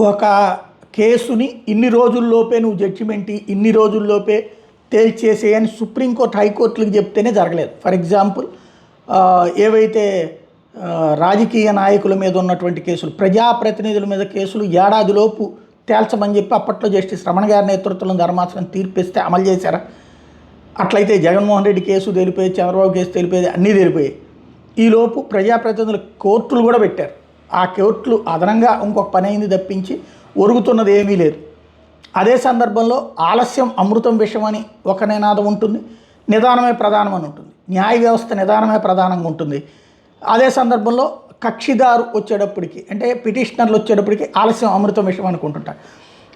ఒక కేసుని ఇన్ని రోజుల్లోపే నువ్వు జడ్జిమెంట్ ఇన్ని రోజుల్లోపే తేల్చేసేయని సుప్రీంకోర్టు హైకోర్టులకు చెప్తేనే జరగలేదు. ఫర్ ఎగ్జాంపుల్ ఏవైతే రాజకీయ నాయకుల మీద ఉన్నటువంటి కేసులు, ప్రజాప్రతినిధుల మీద కేసులు ఏడాదిలోపు తేల్చమని చెప్పి అప్పట్లో జస్టిస్ రమణ గారి నేతృత్వంలో ధర్మాసనం తీర్పిస్తే అమలు చేశారా? అట్లయితే జగన్మోహన్ రెడ్డి కేసు తెలిపోయి, చంద్రబాబు కేసు తెలిపోయేది, అన్నీ తెలిపోయాయి. ఈలోపు ప్రజాప్రతినిధుల కోర్టులు కూడా పెట్టారు. ఆ కోర్టులు అదనంగా ఇంకొక పని అయింది తప్పించి ఒరుగుతున్నది ఏమీ లేదు. అదే సందర్భంలో ఆలస్యం అమృతం విషయం అని ఒక నినాదం ఉంటుంది, నిదానమే ప్రధానం అని ఉంటుంది. న్యాయ వ్యవస్థ నిదానమే ప్రధానంగా ఉంటుంది. అదే సందర్భంలో కక్షిదారు వచ్చేటప్పటికి, అంటే పిటిషనర్లు వచ్చేటప్పటికి ఆలస్యం అమృతం విషయం అనుకుంటుంటారు.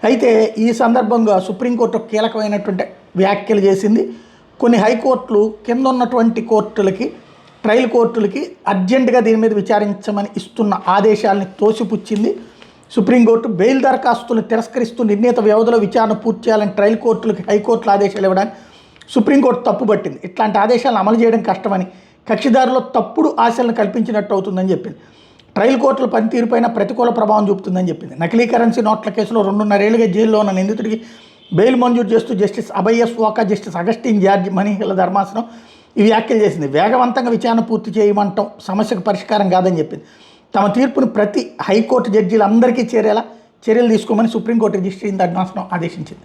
అయితే ఈ సందర్భంగా సుప్రీంకోర్టు కీలకమైనటువంటి వ్యాఖ్యలు చేసింది. కొన్ని హైకోర్టులు కింద ఉన్నటువంటి కోర్టులకి, ట్రయల్ కోర్టులకి అర్జెంటుగా దీని మీద విచారించమని ఇస్తున్న ఆదేశాలని తోసిపుచ్చింది. సుప్రీంకోర్టు బెయిల్ దరఖాస్తులను తిరస్కరిస్తూ నిర్ణీత వ్యవధిలో విచారణ పూర్తి చేయాలని ట్రయల్ కోర్టులకి హైకోర్టులు ఆదేశాలు ఇవ్వడానికి సుప్రీంకోర్టు తప్పుపట్టింది. ఇట్లాంటి ఆదేశాలను అమలు చేయడం కష్టమని, కక్షిదారులో తప్పుడు ఆశలను కల్పించినట్టు అవుతుందని చెప్పింది. ట్రయల్ కోర్టుల పనితీరుపైన ప్రతికూల ప్రభావం చూపుతుందని చెప్పింది. నకిలీ కరెన్సీ నోట్ల కేసులో 2.5 ఏళ్లుగా జైల్లో ఉన్న నిందితుడికి బెయిల్ మంజూరు చేస్తూ justice Abhay S Oka, justice Augustine George మనీహిల ధర్మాసనం ఈ వ్యాఖ్యలు చేసింది. వేగవంతంగా విచారణ పూర్తి చేయమంటాం సమస్యకు పరిష్కారం కాదని చెప్పింది. తమ తీర్పును ప్రతి హైకోర్టు జడ్జీలందరికీ చేరేలా చర్యలు తీసుకోమని సుప్రీంకోర్టు రిజిస్ట్రీ ధర్మాసనం ఆదేశించింది.